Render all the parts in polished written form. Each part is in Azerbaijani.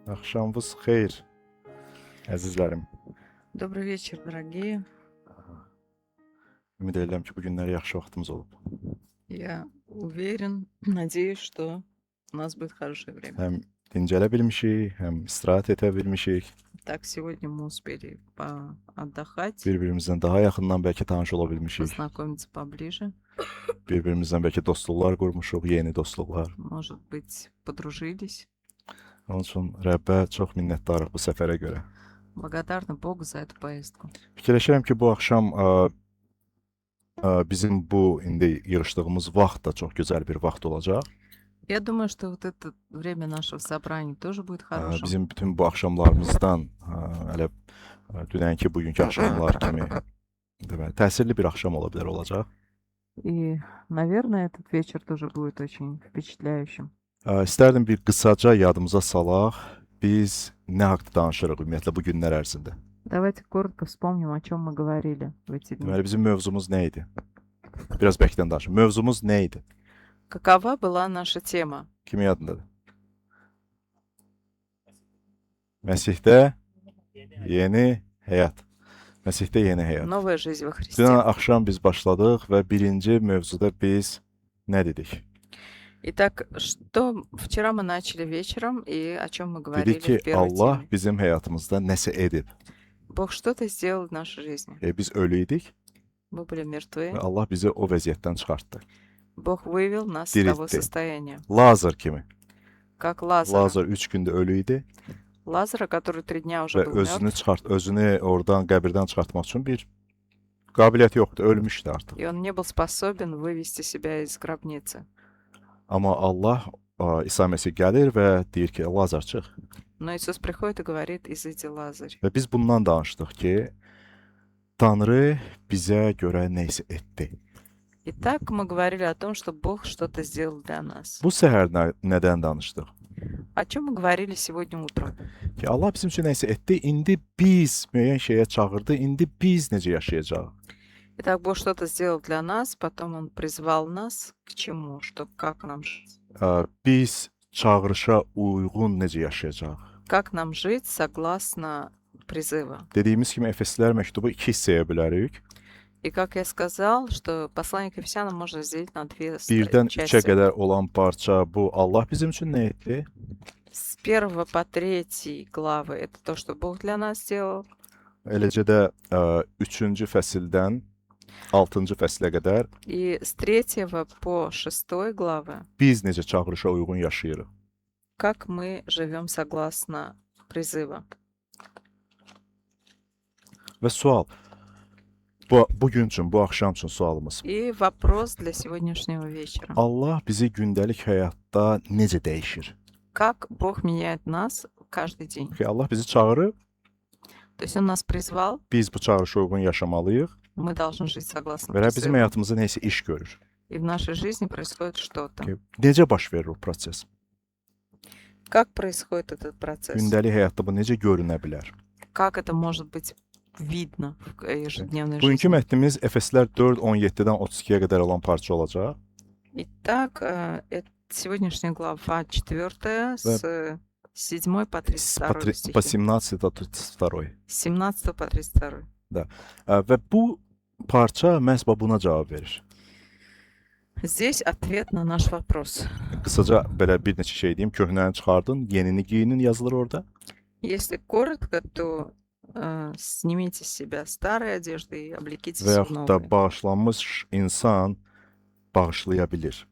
Axşamınız xeyir, əzizlərim. Добрый вечер, дорогие. Ümid edirəm ki, bu günlər yaxşı vaxtımız olub. Я уверен, надеюсь, что у нас будет хорошее время. Həm dincələ bilmişik, həm istirahət edə bilmişik. Так, сегодня мы успели отдохать, Bir-birimizdən daha yaxından bəlkə tanış ola bilmişik. познакомиться поближе, Bir-birimizdən bəlkə dostluqlar qurmuşuq, yeni dostluqlar. может быть, podruжились. Onun üçün Rəbbə çox minnətdarıq bu səfərə görə. Благодарны Богу за эту поездку. Fikirləşirəm ki, bu axşam bizim bu indi yığışdığımız vaxt da çox gözəl bir vaxt olacaq. Я думаю, что вот это время нашего собрания тоже будет хорошим. Bizim bütün bu axşamlarımızdan hələ dünənki, bugünkü axşamlar kimi deməli, təsirli bir axşam ola bilər olacaq. И, наверное, этот вечер тоже будет очень впечатляющим. İstərdim bir qısaca yadımıza salaq, biz nə haqda danışırıq ümumiyyətlə bu günlər ərzində. Давайте коротко вспомним, о чем мы говорили в эти дни. Deməli, bizim mövzumuz nə idi? Biraz bəkdən danışın. Mövzumuz nə idi? Какова была наша тема? Kimin yadındadır? Məsihdə yeni həyat. Məsihdə yeni həyat. Новая жизнь во Христе. Dünən axşam biz başladıq və birinci mövzuda biz nə dedik? Итак, что вчера мы начали вечером и о чем мы говорили Dedik ki, в первой Allah теме? bizim həyatımızda nəsə edib. Бог что-то сделал в нашей жизни. Biz ölü idik Мы были mертвы. və Allah bizi o vəziyyətdən çıxartdı. Бог вывел нас из того Diriltdi. состояния. Lazar kimi. Как Лазара. Lazar 3 gündə ölü idi Лазара, который 3 дня уже və был мертв. özünü oradan qəbirdən çıxartmaq üçün bir qabiliyyəti yoxdur, ölmüşdü artıq. И он не был способен вывести себя из гробницы. Amma Allah İsa Məsih gəlir və deyir ki, Lazar çıx. Но Иисус приходит и говорит: изыди, Лазарь. Və biz bundan danışdıq ki, Tanrı bizə görə nə isə etdi. Итак, мы говорили о том, что Бог что-то сделал для нас. Bu səhər nədən danışdıq? О чем мы говорили сегодня утром? Ki Allah bizim üçün nə isə etdi, indi biz müəyyən şeyə çağırdı, indi biz necə yaşayacağıq? Итак, Бог что-то сделал для нас, потом Он призвал нас к чему? Что, как нам жить? Biz çağırışa uyğun necə yaşayacağıq? Как нам жить согласно призыва? Dediyimiz kimi Efeslər məktubu 2 hissəyə bölərik. И как я сказал, что послание к Ефесянам можно разделить на две 1-dən 3-ə части. qədər olan parça bu Allah bizim üçün nə etdi? С 1 по 3 главы это то, что Бог для нас сделал. Eləcə də 3-cü fəsildən 6-cı fəslə qədər И с 3 по 6 главы, biz necə çağırışa uyğun yaşayırıq? как мы живем согласно призыва. Və sual, bugün üçün, bu axşam üçün sualımız. И вопрос для сегодняшнего вечера. Allah bizi gündəlik həyatda necə dəyişir? Как Бог меняет нас каждый день? Ki Allah bizi çağırıb, То есть Он нас призвал, biz bu çağırışa uyğun yaşamalıyıq мы должны жить согласно və bizim призыву. həyatımızda nə isə iş görür. И в нашей жизни происходит что-то. Ki, necə baş verir o proses? Как происходит этот процесс? Gündəlik həyatda bu necə görünə bilər? Как это может быть видно в ежедневной Bugünkü жизни? mətnimiz Efeslər 4:17-dən 32-yə qədər olan parça olacaq. Итак, сегодняшняя глава 4 с 7 по 32 По стихи. 17 до 32. С 17 по 32. Və bu parça məhz buna cavab verir. Здесь ответ на наш вопрос. Qısaca belə bir neçə şey deyim. Köhnəni çıxardın, yenini geyinin yazılır orada. Если коротко, то снимите с себя старые одежды и облекитесь Və в yaxud da новые. bağışlanmış insan bağışlaya bilir.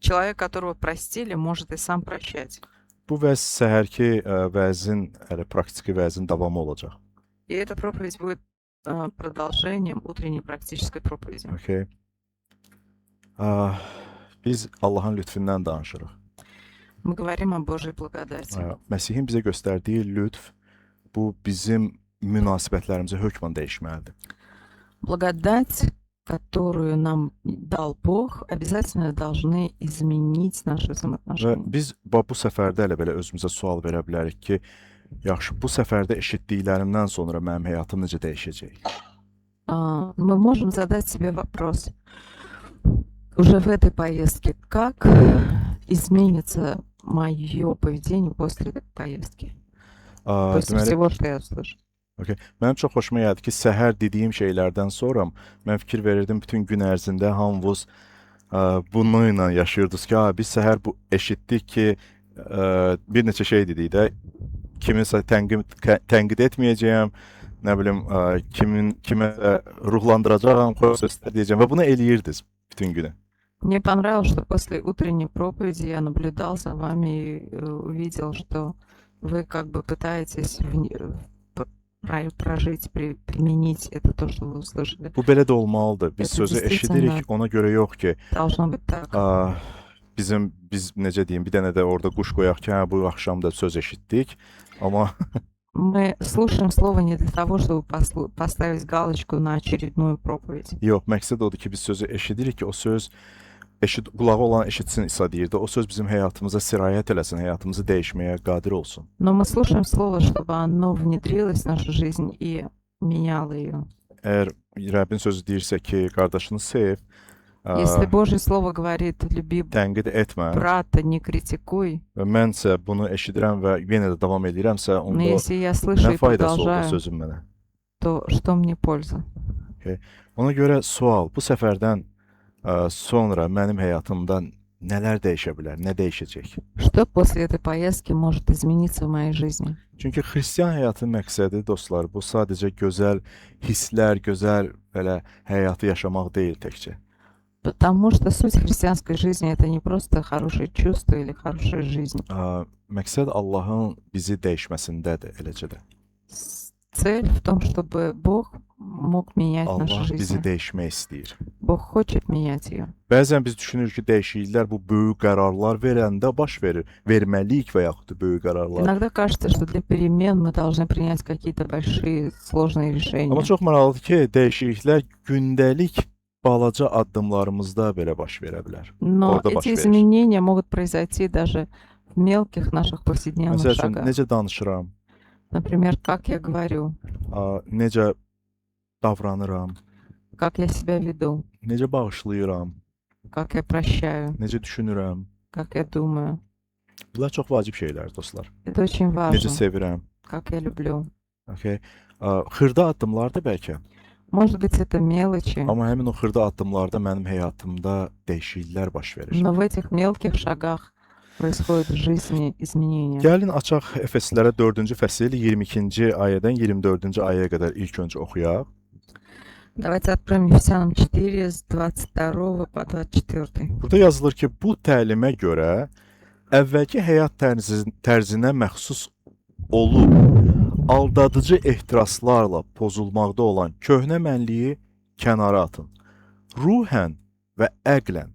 Человек, которого простили, может и сам прощать. Bu vəz səhərki vəzin, praktiki vəzin davamı olacaq. И эта проповедь будет продолжением утренней практической проповеди. Okay. Biz Allahın lütfündən danışırıq. Мы говорим о Божьей благодати. Məsihin bizə göstərdiyi lütf bu bizim münasibətlərimizə hökmən dəyişməlidir. Благодать, которую нам дал Бог, обязательно должны изменить наши Və взаимоотношения. biz bu səfərdə elə belə özümüzə sual verə bilərik ki, yaxşı, bu səfərdə eşitdiklərimdən sonra mənim həyatım necə dəyişəcək? Мы можем задать себе вопрос уже в этой поездке, как изменится мое поведение после этой поездки, после Deməli, всего, что я услышу. okay. Mənim çox xoşuma gəldi ki, səhər dediyim şeylərdən sonra mən fikir verirdim bütün gün ərzində hamımız bununla yaşayırdınız ki, biz səhər bu eşitdik ki, bir neçə şey dedik də, kiminsə tənqid etməyəcəyəm, nə bilim, kimə ruhlandıracağam, xoş sözlər deyəcəm və bunu eləyirdiniz bütün günü. Мне понравилось, что после утренней проповеди я наблюдал за вами и увидел, что вы как бы пытаетесь прожить, применить это то, что вы услышали. Bu belə də olmalıdır. Biz Это sözü действительно eşidirik, ona görə yox ki, должно быть так. biz necə deyim, bir dənə də orada quş qoyaq ki, hə, bu axşam da söz eşitdik, amma Мы слушаем слово не для того, чтобы поставить галочку на очередную проповедь. yox, məqsəd odur ki, biz sözü eşidirik ki, o söz qulağı olan eşitsin İsa deyirdi. O söz bizim həyatımıza sirayət eləsin, həyatımızı dəyişməyə qadir olsun. Но мы слушаем слово, чтобы оно внедрилось в нашу жизнь и меняло ее. Əgər Rəbbin sözü deyirsə ki, qardaşını sev, Если Божье слово говорит, люби tənqid etmə брата, не критикуй, və mənsə bunu eşidirəm və yenə də davam edirəmsə, но onda если я слышу nə и faydası oldu продолжаю, sözün mənə? то что мне польза? Ona görə sual, bu səfərdən sonra mənim həyatımda nələr dəyişə bilər, nə dəyişəcək? Что после этой поездки может измениться в моей жизни? Çünki xristian həyatının məqsədi, dostlar, bu sadəcə gözəl hisslər, gözəl belə həyatı yaşamaq deyil təkcə. Потому что суть христианской жизни это не просто хорошее чувство или хорошая жизнь. Məqsəd Allahın bizi dəyişməsindədir, eləcə də. Цель в том, чтобы Бог mог menять нашу Allah bizi жизнь. dəyişmək istəyir. Bог хочет менять ее. Bəzən biz düşünürük ki, dəyişikliklər bu böyük qərarlar verəndə baş verir. Verməliyik və yaxud da böyük qərarlar. Иногда кажется, что для перемен мы должны принять какие-то большие, sложные решения. Amma çox maraqlıdır ki, dəyişikliklər gündəlik balaca addımlarımızda belə baş verə bilər. Но Orada baş эти verir. изменения могут произойти даже в mелких наших повседневных Məsəl üçün, шагах. necə danışıram, Например, как я говорю, necə davranıram, как я себя веду, necə bağışlayıram, как я прощаю, necə düşünürəm. как я думаю. Bunlar çox vacib şeylər, dostlar. Это очень Necə важно, sevirəm. как я люблю. Okay. Xırda addımlar da bəlkə. Может быть, это mелочи, Amma həmin o xırda addımlarda mənim həyatımda dəyişikliklər baş verir. но в этих мелких шагах происходят в жизни изменения. Gəlin açaq Efeslilərə 4-cü fəsil 22-ci ayədən 24-cü ayəyə qədər ilk öncə oxuyaq. Давайте откроем Ефесянам 4 с 22 по 24. Burada yazılır ki, bu təlimə görə əvvəlki həyat tərzinə məxsus olub aldadıcı ehtiraslarla pozulmaqda olan köhnə mənliyi kənara atın. Ruhən və əqlən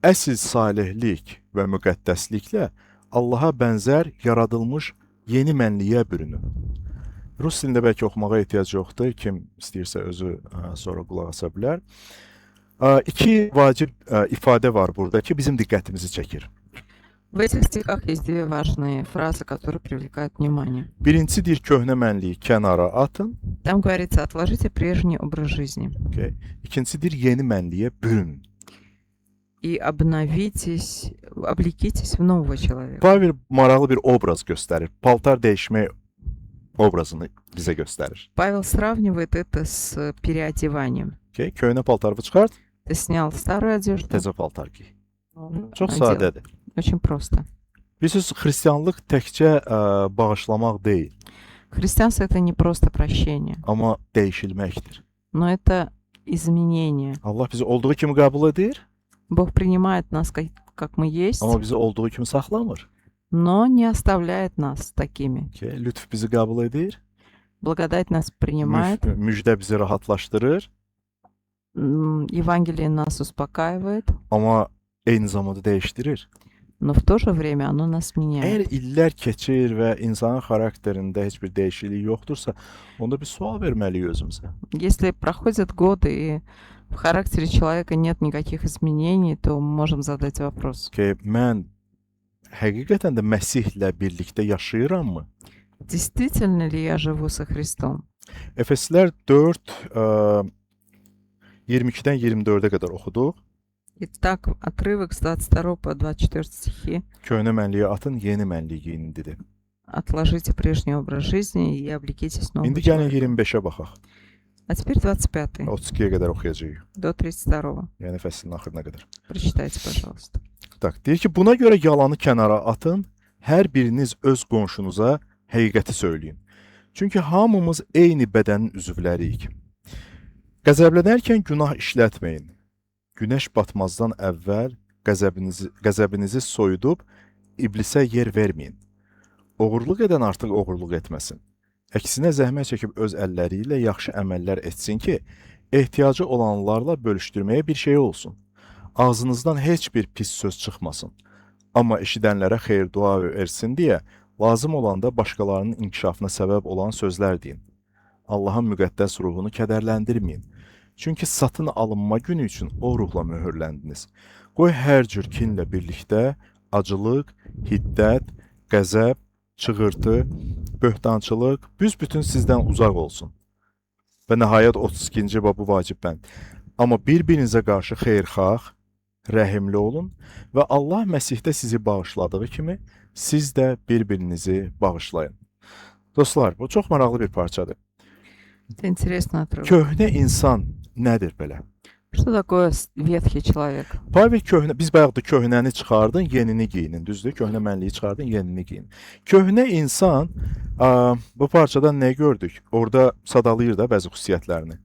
əsl salihlik və müqəddəsliklə Allaha bənzər yaradılmış yeni mənliyə bürünün. Rus dilində bəlkə oxumağa ehtiyac yoxdur. Kim istəyirsə özü sonra qulaq asa bilər. İki vacib ifadə var burada ki, bizim diqqətimizi çəkir. В этих стихах есть две важные фразы, которые привлекают внимание. Birincisi deyir köhnə mənliyi kənara atın. Там говорится, отложите прежний образ жизни Okay. İkincisi deyir yeni mənliyə bürünün. и обновитесь, облекитесь в нового человека. Pavel maraqlı bir obraz göstərir. Paltar dəyişmək obrazını bizə göstərir. Павел сравнивает это с переодеванием. Okay. Köhnə paltarı çıxart, Ты снял старую одежду, təzə paltar giy. Çox надел. sadədir. Очень просто. Bilirsiniz, xristianlıq təkcə bağışlamaq deyil, Христианство это не просто прощение, amma dəyişilməkdir. но это изменение. Allah bizi olduğu kimi qəbul edir, Бог принимает нас как мы есть, amma bizi olduğu kimi saxlamır. но не оставляет нас такими. Okay. Lütf bizi qəbul edir, Благодать нас принимает, müjdə bizi rahatlaşdırır, Евангелие нас успокаивает, amma eyni zamanda dəyişdirir. но в то же время оно нас меняет. Əgər illər keçir və insanın xarakterində heç bir dəyişiklik yoxdursa, onda bir sual verməliyik özümüzə. Если проходят годы и в характере человека нет никаких изменений, то мы можем задать вопрос. Ki mən həqiqətən də Məsihlə birlikdə yaşayırammı? Действительно ли я живу со Христом? Efeslər 4 22-dən 24-ə qədər oxuduq. Итак, отрывок с 22 по 24 стихи. Köhnə mənliyə atın, yeni mənliyə geyinin dedi. Отложите прежний образ жизни и облекитесь новым İndi gəlin человеком. 25-ə baxaq. А теперь 25 32-yə qədər oxuyacağıq. до 32. Yəni fəslin axırına qədər. Прочитайте, пожалуйста. Tak, deyir ki, buna görə yalanı kənara atın, hər biriniz öz qonşunuza həqiqəti söyləyin. Çünki hamımız eyni bədənin üzvləriyik. Qəzəblənərkən günah işlətməyin. Günəş batmazdan əvvəl qəzəbinizi soyudub iblisə yer verməyin. Oğurluq edən artıq oğurluq etməsin. Əksinə zəhmət çəkib öz əlləri ilə yaxşı əməllər etsin ki, ehtiyacı olanlarla bölüşdürməyə bir şey olsun. Ağzınızdan heç bir pis söz çıxmasın. Amma eşidənlərə xeyir dua versin deyə lazım olanda başqalarının inkişafına səbəb olan sözlər deyin. Allahın müqəddəs ruhunu kədərləndirməyin. Çünki satın alınma günü üçün o ruhla möhürləndiniz. Qoy hər cür kinlə birlikdə acılıq, hiddət, qəzəb, çığırtı, böhtançılıq büsbütün sizdən uzaq olsun. Və nəhayət 32-ci bu vacib bənd. Amma bir-birinizə qarşı xeyirxah, rəhimli olun və Allah Məsihdə sizi bağışladığı kimi siz də bir-birinizi bağışlayın. Dostlar, bu çox maraqlı bir parçadır. Это интересный отрывок. Köhnə insan nədir belə? Что такое ветхий человек? Pavel köhnə, biz bayaq da köhnəni çıxardın, yenini geyinin, düzdür? Köhnə mənliyi çıxardın, yenini geyin. Köhnə insan, bu parçadan nə gördük? Orada sadalayır da bəzi xüsusiyyətlərini.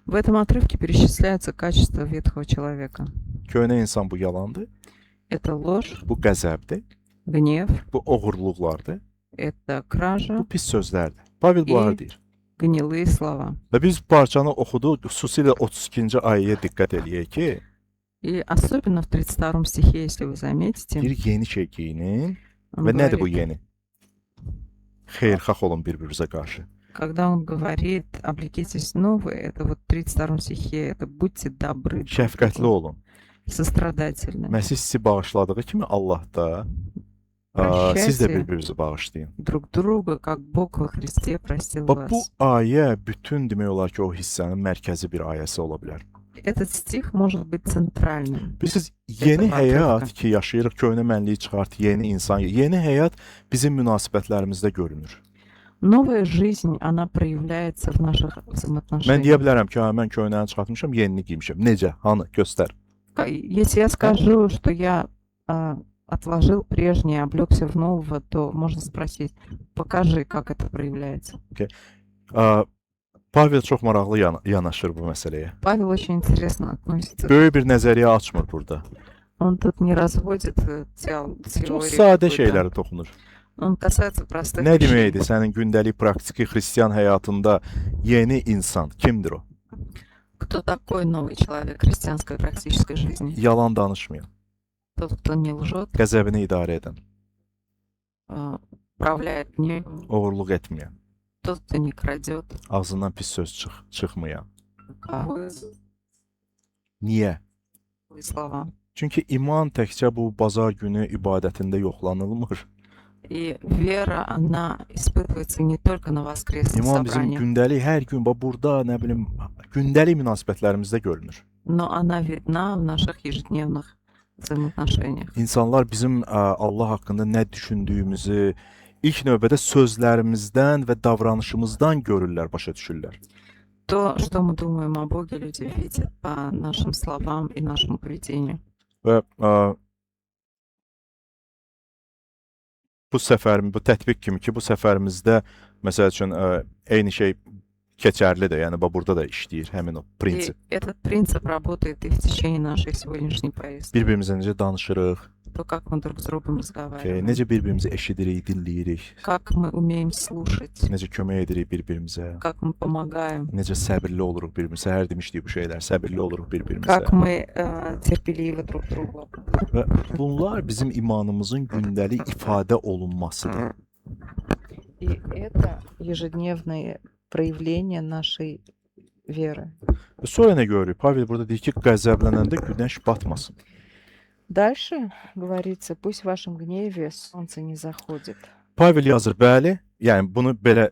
В этом отрывке перечисляются качества ветхого человека. Köhnə insan bu yalandır, Это ложь, bu qəzəbdir, гнев, bu oğurluqlardır, это кража, bu pis sözlərdir. Pavel bunları deyir. гнилые слова. Və biz bu parçanı oxuduq, xüsusilə 32-ci ayəyə diqqət eləyək ki, И особенно в 32 стихе, если вы заметите, bir yeni şey geyinin он və nədir bu говорит, yeni? Xeyirxah olun bir-birinizə qarşı. когда он говорит, облекитесь новые, это вот в 32 стихе, это будьте добры, друг Şəfqətli другу, olun. сострадательны, Məsih sizi bağışladığı kimi Allah da siz də bir-birinizi bağışlayın. друг друга, как Бог во Христе простил Bax, bu вас. ayə bütün demək olar ki, o hissənin mərkəzi bir ayəsi ola bilər. Этот стих может быть центральным. Bilirsiniz, yeni Þetta həyat batrıqqa. ki, yaşayırıq, köhnə mənliyi çıxart, yeni insan, yeni həyat bizim münasibətlərimizdə görünür. Новая жизнь, она проявляется в наших Mən взаимоотношениях. deyə bilərəm ki, mən köhnəni çıxartmışam, yenini giymişəm. Necə? Hanı? Göstər. Если я скажу, что я отложил прежнее, облегся в нового, то можно спросить, покажи, как это проявляется. Pavel çox maraqlı yanaşır bu məsələyə. Павел очень интересно относится. Böyük bir nəzəriyyə açmır burada. Он тут не разводит Çox теории sadə какой-то. şeyləri toxunur. Он касается простых Nə вещей. deməkdir sənin gündəlik praktiki xristian həyatında yeni insan kimdir o? Кто такой новый человек в христианской практической жизни? Yalan danışmayan, Тот, кто не лжет, qəzəbini idarə edən, управляет гневом, oğurluq etməyən, тот, кто не крадет, ağzından pis söz çıxmayan. злые Niyə? слова. Çünki iman təkcə bu bazar günü ibadətində yoxlanılmır. И вера, она испытывается не только на воскресных İman bizim собраниях, gündəlik hər gün burada, nə bilim, gündəlik münasibətlərimizdə görünür. но она видна в наших ежедневных взаимоотношениях. İnsanlar bizim Allah haqqında nə düşündüyümüzü ilk növbədə sözlərimizdən və davranışımızdan görürlər, başa düşürlər. То, что мы думаем о Боге, люди видят по нашим словам и нашему поведению. Və bu səfərim, bu tətbiq kimi ki, bu səfərimizdə məsəl üçün eyni şey keçərlidir. Yəni burada da işləyir həmin o И prinsip. этот принцип работает и в течение нашей сегодняшней поездки. Bir-birimizə necə danışırıq, То, как мы друг с другом разговариваем, necə bir-birimizi eşidirik, dinləyirik, как мы умеем слушать, necə kömək edirik bir-birimizə, как мы помогаем, necə səbirli oluruq bir-birimizə. Hər demişdik bu şeylər, səbirli oluruq bir-birimizə. как мы терпеливы друг к другу. Və bunlar bizim imanımızın gündəlik ifadə olunmasıdır. И это ежедневное проявление нашей веры. Və sonra nə görürük? Pavel burada deyir ki, qəzəblənəndə günəş batmasın. Дальше говорится, пусть в вашем гневе солнце не заходит. Pavel yazır, bəli, yəni bunu belə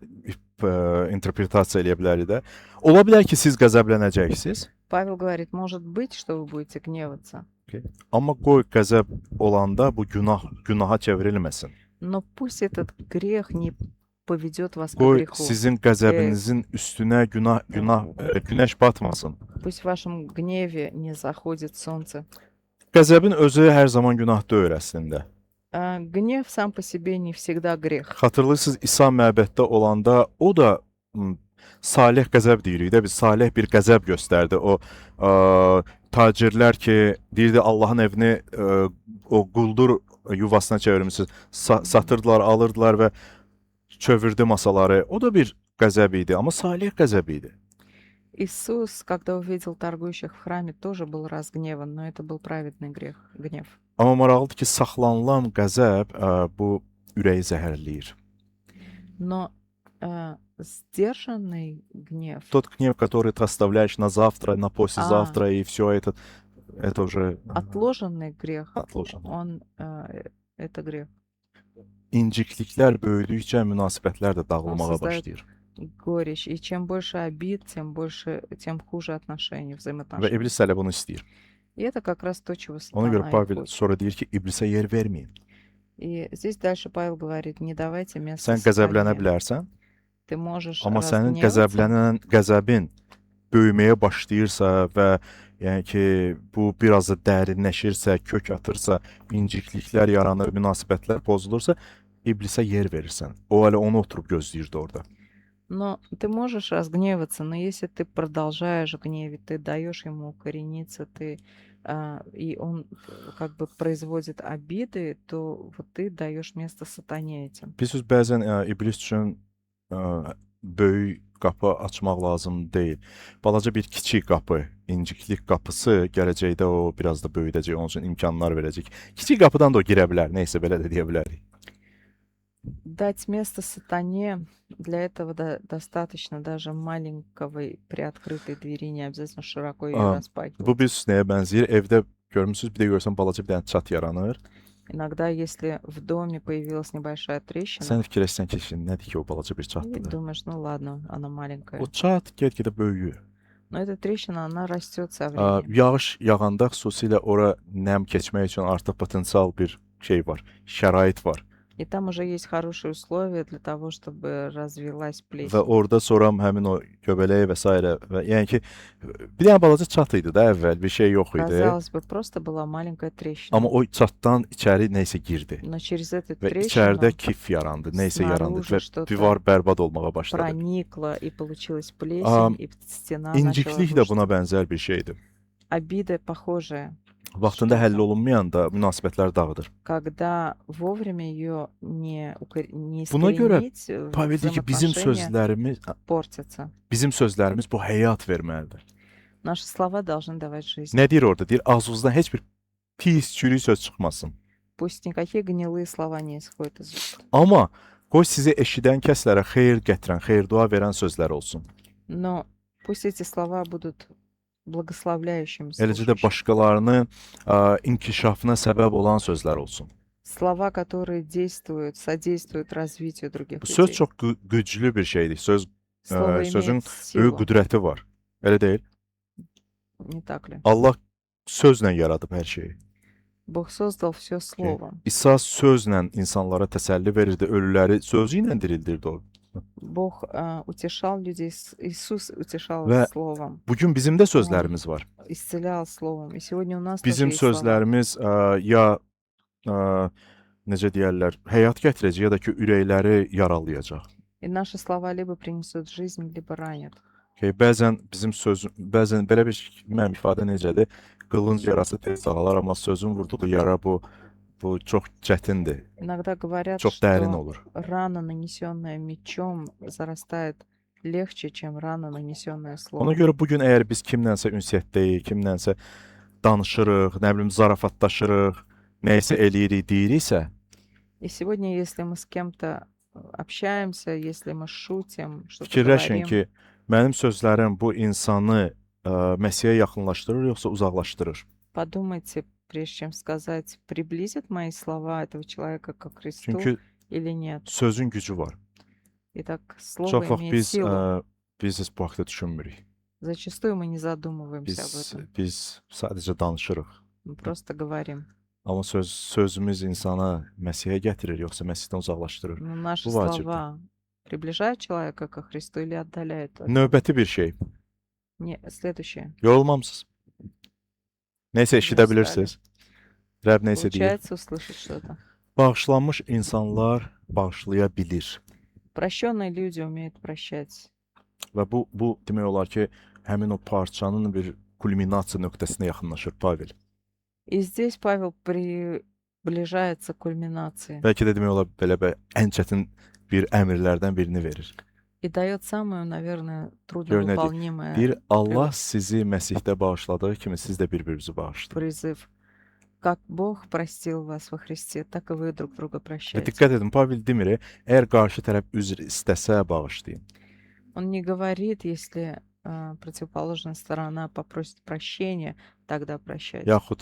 interpretasiya eləyə bilərik də. Ola bilər ki, siz qəzəblənəcəksiniz Павел говорит, может быть, что вы будете gневаться, Amma qoy qəzəb olanda bu günaha çevrilməsin. но пусть этот грех не поведет вас к Qoy греху. sizin qəzəbinizin üstünə günəş batmasın. Пусть в вашем гневе не заходит солнце. Qəzəbin özü hər zaman günah deyil əslində. Гнев сам по себе не всегда грех. Xatırlayırsınız İsa məbəddə olanda o da salih qəzəb deyirik də, biz salih bir qəzəb göstərdi. O tacirlər ki, deyirdi Allahın evini o quldur yuvasına çevirmisiniz. Satırdılar, alırdılar və çövirdü masaları. O da bir qəzəb idi, amma salih qəzəb idi. Иисус, когда увидел торгующих в храме, тоже был разгневан, но это был праведный гнев. Amma maraqlıdır ki, saxlanılan qəzəb bu ürəyi zəhərləyir. Но сдержанный гнев, Тот гнев, который ты оставляешь на завтра, на послезавтра, и все это уже отложенный грех, отложено. он это грех. İncikliklər böyüdükcə münasibətlər də dağılmağa Создает başlayır. горечь. И чем больше обид, тем хуже отношения, Və взаимоотношения. iblis hələ bunu istəyir. И это как раз то, чего Ona сатана görə и Pavel хочет. sonra deyir ki, iblisə yer verməyin. И здесь дальше Павел говорит, не давайте место Sən qəzəblənə сатане. bilərsən, Ты можешь amma sənin разгневаться, qəzəbin böyüməyə başlayırsa və yəni ki, bu biraz da dərinləşirsə, kök atırsa, incikliklər yaranır, münasibətlər pozulursa, iblisə yer verirsən. O hələ onu oturub gözləyirdi orada. но ты можешь разгневаться, но если ты продолжаешь гневить, ты даешь ему укорениться, и он как бы производит обиды, то вот ты даешь место сатане этим. Bilirsiniz, bəzən iblis üçün böyük qapı açmaq lazım deyil. Balaca bir kiçik qapı, inciklik qapısı gələcəkdə o biraz da böyüdəcək, onun üçün imkanlar verəcək. Kiçik qapıdan da o girə bilər, nəysə belə də deyə bilərik. Дать место сатане, для этого достаточно даже маленького приоткрытой двери, не обязательно широко ее Bu распахивать. bir nəyə bənzəyir? Evdə görmüsünüz, bir də görsən balaca bir dənə çat yaranır. Иногда, если в доме появилась небольшая трещина, Sən fikirləşsən ki, nədir ki o balaca bir и çatdır. думаешь, ну ладно, она маленькая. O çat get-gedə böyüyür. Но эта трещина, она растет со временем. Yağış yağanda xüsusilə ora nəm keçmək üçün artıq potensial bir şey var, şərait var. И там уже есть хорошие условия для того, чтобы развилась Və плесень. orada sonra həmin o göbələyi və s. və yəni ki, bir dənə balaca çat idi də əvvəl, bir şey yox idi. Казалось бы, просто была маленькая трещина. Amma o çatdan içəri nəsə girdi Но через эту və içəridə трещину kif yarandı, nəsə yarandı снаружи və что-то divar bərbad olmağa başladı. проникло, и получилась плесень, и стена начала İnciklik də buna рушиться. bənzər bir şeydir. Обида похожая. Vaxtında həll olunmayanda münasibətlər dağıdır. Когда вовремя ее не Buna görə искоренить, Pavel deyir ki, bizim sözlərimiz bu həyat verməlidir. Наши слова должны давать жизнь. Nə deyir orada? Deyir, ağzınızdan heç bir pis, çürük söz çıxmasın. Пусть никакие гнилые слова не исходят из уст. Amma qoy sizi eşidən kəslərə xeyir gətirən, xeyir-dua verən sözlər olsun. Но пусть эти слова будут благословляющими Eləcə də слушающим. başqalarının inkişafına səbəb olan sözlər olsun. Слова, которые содействуют развитию других Bu söz людей. çox güclü bir şeydir. Слово Sözün имеет böyük силу, qüdrəti var. Elə deyil? не так ли? Allah sözlə yaradıb hər şeyi. Бог создал все словом. İsa sözlə insanlara təsəlli verirdi, ölüləri sözü ilə dirildirdi o. Bог утешал людей, Иисус утешал Və словом, bugün bizim də sözlərimiz var. исцелял словом. И сегодня у нас Bizim тоже есть слова. sözlərimiz ya necə deyərlər, həyat gətirəcək ya da ki, ürəkləri yaralayacaq. И наши слова либо принесут жизнь, либо ранят. Bəzən belə bir mənim ifadə necədir? Qılınc yarası tez sağalar, amma sözün vurduğu yara bu çox çətindir, Иногда говорят, çox dərin что olur. рана, нанесенная мечом, зарастает легче, чем рана, нанесенная Ona словом. görə bu gün əgər biz kimlənsə ünsiyyətdəyik, kimlənsə danışırıq, nə bilim zarafatlaşırıq, nəysə eləyirik, deyiriksə, И сегодня, если мы с кем-то общаемся, если мы шутим, что-то fikirləşin говорим, ki, mənim sözlərim bu insanı Məsihə yaxınlaşdırır, yoxsa uzaqlaşdırır? подумайте, прежде чем сказать, приблизят мои слова этого человека к Христу Çünki или нет. sözün gücü var. Итак, слово Çox vaxt имеет biz силу. biz bu haqda düşünmürük. Зачастую мы не задумываемся об этом. Biz sadəcə danışırıq. Мы просто говорим. Amma sözümüz insanı Məsihə gətirir, yoxsa Məsihdən uzaqlaşdırır? Но наши Bu vacibdir. слова приближают человека ко Христу или отдаляют от него? Növbəti bir şey. Следующее. Yorulmamısınız? Nəysə eşidə Ustали. bilirsiniz. Rəbb nəysə deyir. Получается услышать что-то. Bağışlanmış insanlar bağışlaya bilir. Прощенные люди умеют прощать. Və bu demək olar ki, həmin o parçanın bir kulminasiya nöqtəsinə yaxınlaşır Pavel. И здесь Павел приближается к кульминации Bəlkə də demək olar belə ən çətin bir əmrlərdən birini verir. и дает самое, наверное, Gör nə deyir? трудновыполнимое Bir Allah sizi Məsihdə bağışladığı kimi siz də bir-birinizi bağışlayın. призыв. Как Бог простил вас во Христе, так и вы друг друга Və прощайте. diqqət edin, Pavel demir, əgər qarşı tərəf üzr istəsə bağışlayın. Он не говорит, если противоположная сторона попросит прощения, тогда прощайте. Yaxud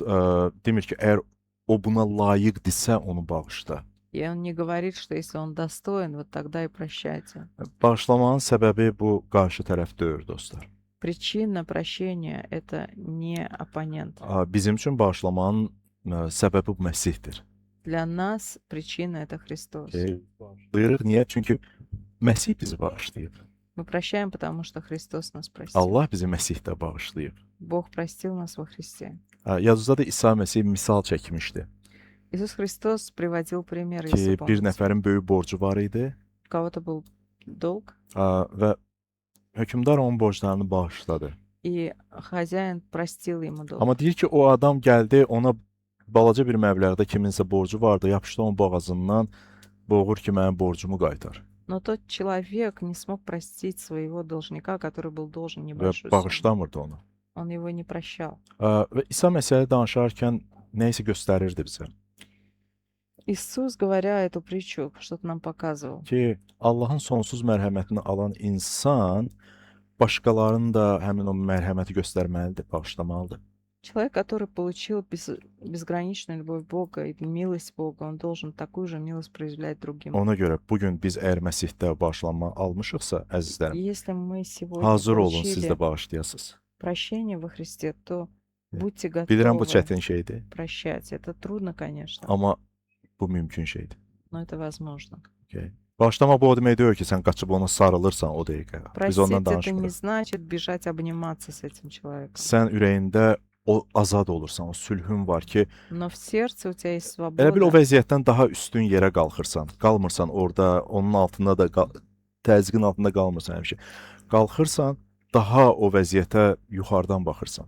demir ki, əgər o buna layiqdirsə onu bağışla. И он не говорит, что если он достоин, вот тогда и прощайте. Bağışlamanın səbəbi bu qarşı tərəf deyil, dostlar. Причина прощения – это не оппонент. Bizim üçün bağışlamanın səbəbi bu Məsihdir. Для нас причина – это Христос. Bağışlayırıq. Niyə? Çünki Məsih bizi bağışlayıb. Мы прощаем, потому что Христос нас простил. Allah bizi Məsihdə bağışlayıb. Бог простил нас во Христе. Yazıda da İsa Məsih misal çəkmişdi Иисус Христос приводил пример, ki, если bir помните. nəfərin böyük borcu var idi У kого-то был долг, və hökmdar onun borclarını bağışladı. и хозяин простил ему долг. Amma deyir ki, o adam gəldi, ona balaca bir məbləğdə kiminsə borcu vardı, yapışdı onun boğazından, boğur ki, mənim borcumu qaytar. Но тот человек не смог простить своего должника, который был должен Və небольшую сумму. bağışlamırdı onu. Он его не прощал. Və İsa Məsihə danışarkən nə isə göstərirdi bizə. Иисус, говоря эту притчу, что-то нам показывал. Ki, Allahın sonsuz mərhəmətini alan insan başqalarının da həmin o mərhəməti göstərməlidir, bağışlamalıdır. Человек, который получил безграничную любовь Бога и милость Бога, он должен такую же милость проявлять другим. Ona görə bu gün biz əgər Məsihdə bağışlanma almışıqsa, И əzizlərim, если мы сегодня hazır olun siz də получили bağışlayasınız. прощение во Христе, то будьте Bilirəm bu готовы çətin şeydir, прощать. Это трудно, конечно, amma bu mümkün şeydir. но это возможно. Okay. Bağışlama bu o demək deyil ki, sən qaçıb ona sarılırsan o dəqiqə. Biz ondan Простить это не danışmırıq. значит бежать обниматься с этим человеком. Sən ürəyində o azad olursan, o sülhün var ki, Но в сердце у тебя есть elə bil o свобода. vəziyyətdən daha üstün yerə qalxırsan. Qalmırsan orada, onun altında da təzyiqin altında qalmırsan həmişə. Qalxırsan, daha o vəziyyətə yuxarıdan baxırsan.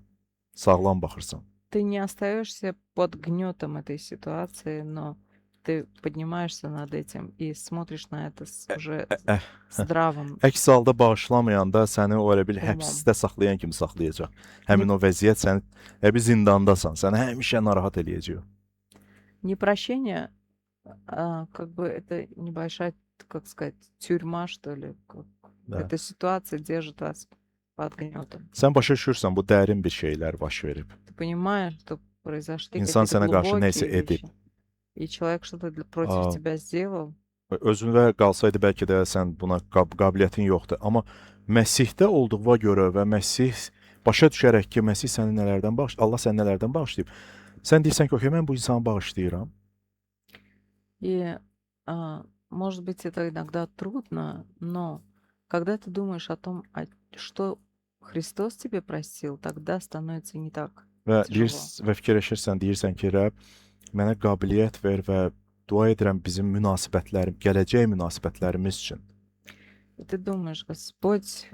Sağlam baxırsan. Ты не остаешься под гнетом этой ситуации, но ты поднимаешься над этим и смотришь на это уже здравым. Əks halda bağışlamayanda səni o elə bil Tamam. həbsdə saxlayan kimi saxlayacaq. Həmin o vəziyyət səni bir zindandasan, səni həmişə narahat eləyəcək. Непрощение, как бы это небольшая, как сказать, тюрьма, что ли. Да. Эта ситуация держит вас под гнетом. Sən başa düşürsən, bu dərin bir şeylər baş verib. Ты понимаешь, что произошли İnsan какие-то sənə qarşı глубокие nəsə edib. вещи. И человек что-то против тебя сделал. Özündə qalsaydı bəlkə də sən buna qabiliyyətin yoxdur. Amma Məsihdə olduğuna görə və Məsih başa düşərək ki, Məsih səni nələrdən Allah səni nələrdən bağışlayıb. Sən deyirsən ki, okey, mən bu insanı bağışlayıram. И, может быть, это иногда трудно, но когда ты думаешь о том, что Христос тебе простил, тогда становится не так Və tяжело. fikirləşirsən, deyirsən ki, Rəbb, mənə qabiliyyət ver və dua edirəm bizim gələcək münasibətlərimiz üçün. И ты думаешь, Господь,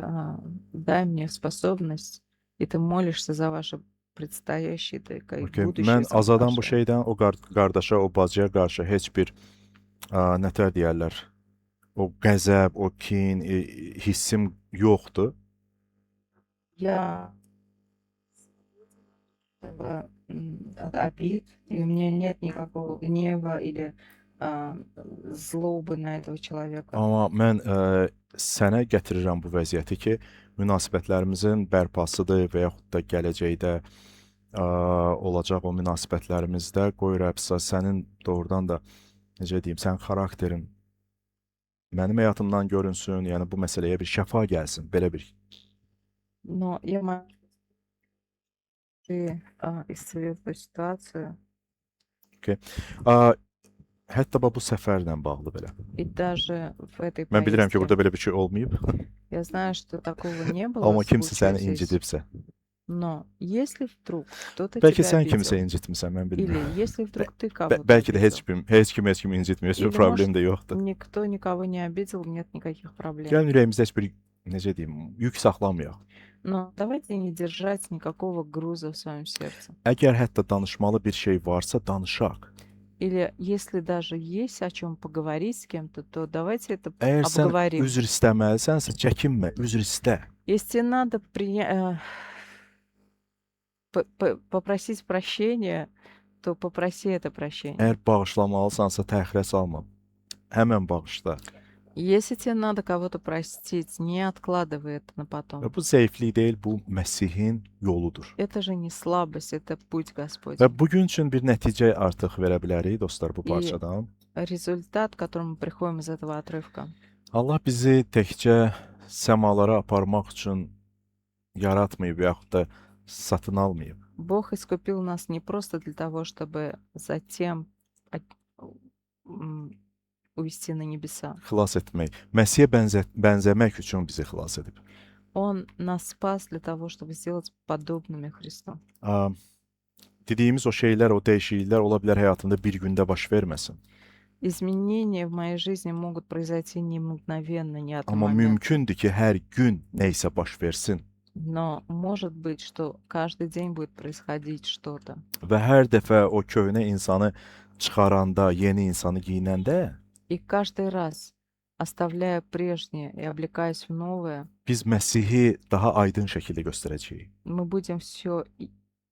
дай мне способность, и ты молишься за ваше предстоящее, Okay. будущее. Mən azadan bu совпадение. şeydən o qardaşa, o bacıya qarşı heç bir nətər deyərlər, o qəzəb, o kin, hissim yoxdur. Я от обид, и у меня нет никакого гнева или злобы на этого человека. Amma mən sənə gətirirəm bu vəziyyəti ki, münasibətlərimizin bərpasıdır və yaxud da gələcəkdə olacaq o münasibətlərimizdə qoy Rəbsə sənin doğrudan da necə deyim, sənin xarakterin mənim həyatımdan görünsün, yəni bu məsələyə bir şəfa gəlsin, belə bir. Но я могу исцелил эту ситуацию. A, hətta bax bu səfərlə bağlı belə. И даже в этой Mən bilirəm ki, поездке burada belə bir şey olmayıb, я знаю, что такого не было amma kimsə səni случилось здесь. incidibsə, Но если вдруг кто-то bəlkə тебя sən kimsə обидел, incitmisən, mən или bilmirəm. если вдруг ты kого-то Bəlkə də обидел, heç kim incitmir, heç bir или, problem может, də yoxdur. никто никого не обидел, нет никаких проблем. Gəlin ürəyimizdə heç bir, necə deyim, yük saxlamayaq. Но давайте не держать никакого груза в своем сердце. Əgər hətta danışmalı bir şey varsa, danışaq. Или если даже есть о чем поговорить с кем-то, то давайте это Əgər sən обговорим. üzr istəməlisənsə, çəkinmə, üzr istə. Если надо попросить прощения, то попроси это прощение. Əgər bağışlamalısansa, təxirə salma. Həmən bağışla. Если тебе надо кого-то простить, не откладывай это на Və потом. bu zəiflik deyil, bu Məsihin yoludur. Это же не слабость, это путь Və Господень. bugün üçün bir nəticə artıq verə bilərik dostlar bu И parçadan. результат, к которому мы приходим из этого отрывка. Allah bizi təkcə səmalara aparmaq üçün yaratmayıb yaxud da satın almayıb. Бог искупил нас не просто для того, чтобы затем увести на небеса. Xilas etmək, Məsihə bənzəmək üçün bizi xilas edib. Он нас спас для того, чтобы сделать подобными Христу. Dediyimiz o şeylər, o dəyişikliklər ola bilər həyatında bir gündə baş verməsin. Изменения в моей жизни могут произойти не мгновенно, не от Amma момента. mümkündür ki, hər gün nə isə baş versin. Но может быть, что каждый день будет происходить что-то. Və hər dəfə o köhnə insanı çıxaranda, yeni insanı giyinəndə И каждый раз, оставляя прежнее и облекаясь в новое, biz Məsihi daha aydın şəkildə göstərəcəyik. мы будем все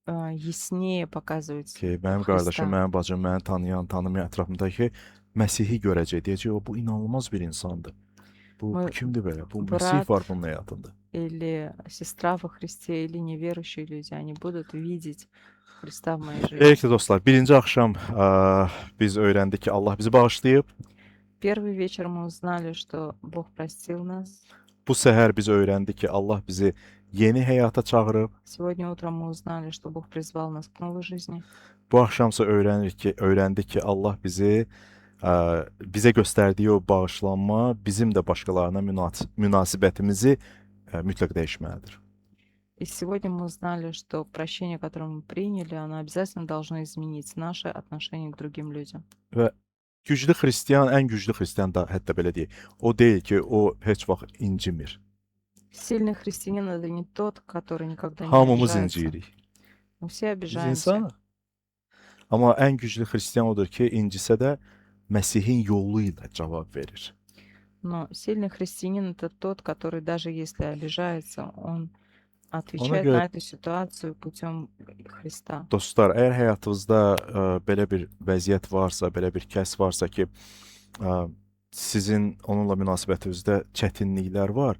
яснее показывать Ki, mənim Xristə. qardaşım, mənim bacım, məni tanıyan, tanımayan ətrafımdakı Məsihi görəcək. Deyəcək, o bu inanılmaz bir insandır. Bu Mı- kimdir belə? Bu brat- Məsih var bunun həyatında. или сестра во Христе, или неверующие люди, они будут видеть Христа в моей жизни. Beləliklə dostlar, birinci axşam biz öyrəndik ki, Allah bizi bağışlayıb. Первый вечер мы uзнали, что Бог простил нас. Bu səhər biz öyrəndik ki, Allah bizi yeni həyata çağırıb. Сегодня утром мы узнали, что Бог призвал нас к новой жизни. Bu axşamsa öyrəndik ki, Allah bizi bizə göstərdiyi o bağışlanma bizim də başqalarına münasibətimizi mütləq dəyişməlidir. И сегодня мы узнали, что прощение, которое мы приняли, оно обязательно должно изменить наше отношение к другим людям. Və güclü xristian, ən güclü xristian da hətta belə deyək, o deyil ki, o heç vaxt incimir. Сильный христианин — это не тот, который никогда не Hamımız обижается. inciyirik. Мы все Biz обижаемся. insanıq. Amma ən güclü xristian odur ki, incisə də Məsihin yolu ilə cavab verir. Но сильный христианин — это тот, который даже если обижается, он отвечает görə- на эту ситуацию путем Христа. Dostlar, əgər həyatınızda belə bir vəziyyət varsa, belə bir kəs varsa ki, sizin onunla münasibətinizdə çətinliklər var,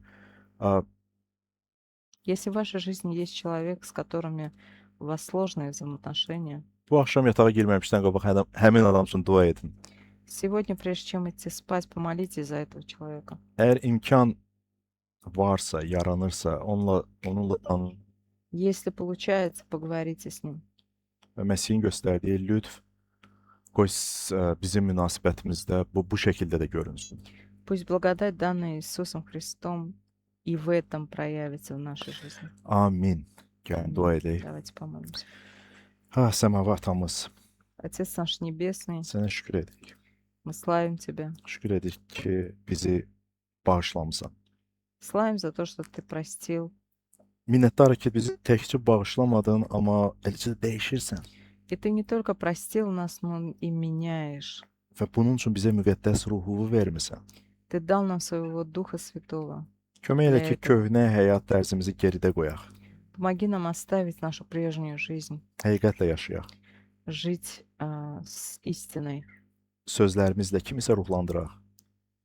Если в вашей жизни есть человек, с которыми у вас сложные взаимоотношения, bu axşam yatağa girməmişdən qabaq həmin adam üçün dua edin. сегодня, прежде чем идти спать, помолитесь за этого человека. Əgər imkan varsa, yaranırsa, onunla danışın Если получается, поговорите с ним. və Məsihin göstərdiyi lütf qoy bizim münasibətimizdə bu şəkildə də görünsün. Пусть благодать, данная Иисусом Христом, и в этом проявится в нашей жизни. Amin. Gəlin dua edək. Давайте помолимся. Səmava atamız, Отец наш Небесный, sənə şükür edirik. мы славим Тебя. Şükür edirik ki, bizi bağışlamısan. Славим за то, что Ты простил. Minnətdarıq ki, bizi təkcə bağışlamadın, amma eləcə də dəyişirsən. И Ты не только простил нас, но и меняешь. Və bunun üçün bizə müqəddəs ruhunu vermisən. Ты дал нам своего Духа Святого. Kömək elə ki, Dəqiq. köhnə həyat tərzimizi geridə qoyaq. Помоги нам оставить нашу прежнюю жизнь, Həqiqətlə yaşayaq. жить с истиной, Sözlərimizlə kimisə ruhlandıraq.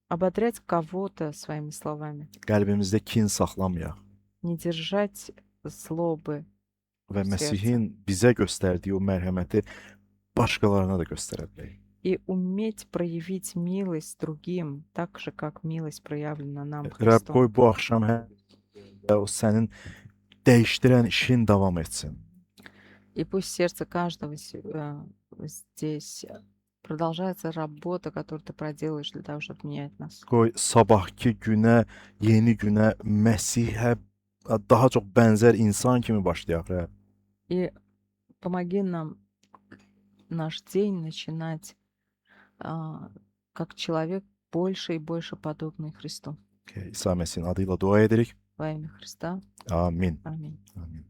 ободрять кого-то своими словами, Qəlbimizdə kin saxlamayaq. не держать злобы Və Səhv. Məsihin bizə göstərdiyi o mərhəməti başqalarına da göstərə bilək. и уметь проявить милость другим, так же, как милость проявлена нам Rəbb Христом. qoy bu axşam o sənin dəyişdirən işin davam etsin. И пусть сердце каждого здесь продолжается работа, которую ты проделаешь для того, чтобы менять нас. Qoy sabahki günə, yeni günə Məsihə daha çox bənzər insan kimi başlayaq, Rəbb. И помоги нам наш день начинать как человек больше и больше подобный Христу. İsa Məsihin adı ilə dua edirik. Во имя Христа. Amin. Аминь. Amin.